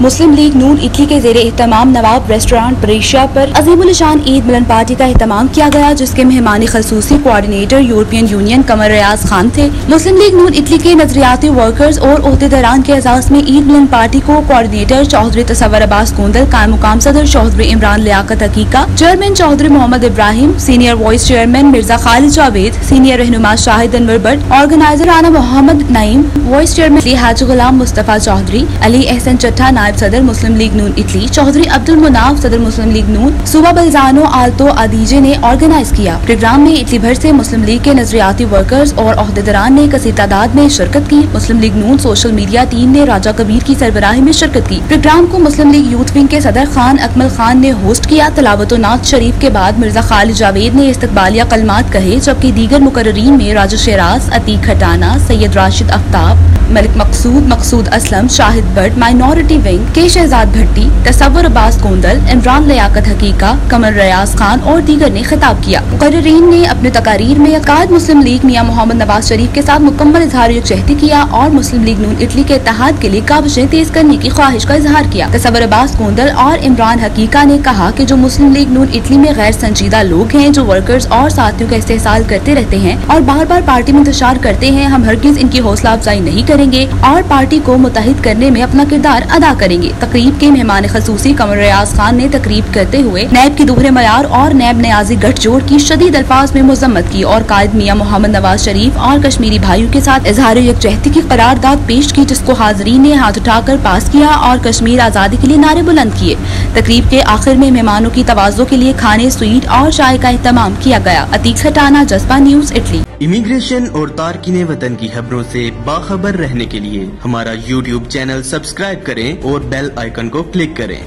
मुस्लिम League Noon Italy के ज़ेरे एहतमाम नवाब restaurant बरेशिया पर अज़ीमुल-शान ईद मिलन पार्टी का एहतमाम किया गया, जिसके मेहमानी खसूसी कोऑर्डिनेटर यूरोपियन यूनियन कमर रियाज खान थे। मुस्लिम लीग नून इटली के नजरियाती वर्कर्स और ओहदेदारान के एजाज में ईद मिलन पार्टी को कोऑर्डिनेटर चौधरी तसव्वुर अब्बास गोंदल, कायम मुकाम सदर Chaudhry Imran Liaquat Hakika, chairman Chaudhry Mohammad Ibrahim, senior vice chairman Mirza Khalid Javed, senior रहनुमा Shahid Anwar Bhatt, organizer Rana Mohammad Naeem, vice chairman Haji Ghulam Mustafa Chaudhry, Ali Ehsan Chatta नायब सदर मुस्लिम लीग नून इटली, चौधरी अब्दुल मुनाफ सदर मुस्लिम लीग नून, सूबा बलजानो आल्तो अदीजे ने ऑर्गेनाइज किया। प्रोग्राम में इटली भर से मुस्लिम लीग के नजरियाती वर्कर्स और ओहदेदारान ने कसीर तादाद में शिरकत की। मुस्लिम लीग नून सोशल मीडिया टीम ने राजा कबीर की सरबराही में शिरकत की। प्रोग्राम को मुस्लिम लीग यूथ विंग के सदर खान अकमल खान ने होस्ट किया। तलावत नात शरीफ के बाद मिर्जा खालिद जावेद ने इस्तकबालिया कलमात कहे, जबकि दीगर मुकर्रीन में राजा शेराज, अतीक खटाना, सैयद राशिद आफ्ताब, मलिक मकसूद असलम, शाहिद भट्ट, माइनॉरिटी विंग के शहजाद भट्टी, तसव्वुर अब्बास गोंदल, इमरान लियाकत हकीका, कमर रियाज खान और दीगर ने खिताब किया। मुकर्रीन ने अपने तकारीर में कायद मुस्लिम लीग मियां मोहम्मद नवाज शरीफ के साथ मुकम्मल इजहार यकजहती किया और मुस्लिम लीग नून इटली के इत्तेहाद के लिए काविशें तेज करने की ख्वाहिश का इजहार किया। तसव्वुर अब्बास गोंदल और इमरान हकीका ने कहा कि जो मुस्लिम लीग नून इटली में गैर संजीदा लोग हैं, जो वर्कर्स और साथियों का इस्तेहसाल करते रहते हैं और बार बार पार्टी में इंतशार करते हैं, हम हरगिज इनकी हौसला अफजाई नहीं करेंगे और पार्टी को मुत्तहिद करने में अपना किरदार अदा करेंगे। तकरीब के मेहमान खसूसी कमर रियाज खान ने तकरीब करते हुए नैब की दोहरे मयार और नैब न्याजी गठजोड़ की शदीद अल्फाज में मजम्मत की और कायद मियां मोहम्मद नवाज शरीफ और कश्मीरी भाइयों के साथ इजहार यकजहती की करारदाद पेश की, जिसको हाजरीन ने हाथ उठाकर पास किया और कश्मीर आजादी के लिए नारे बुलंद किए। तकरीब के आखिर में मेहमानों की तवाज़ो के लिए खाने, स्वीट और चाय का एहतमाम किया गया। अतीक खटाना, जज्बा न्यूज इटली। इमिग्रेशन और तारकीने वतन की खबरों से बाखबर रहने के लिए हमारा YouTube चैनल सब्सक्राइब करें और बेल आइकन को क्लिक करें।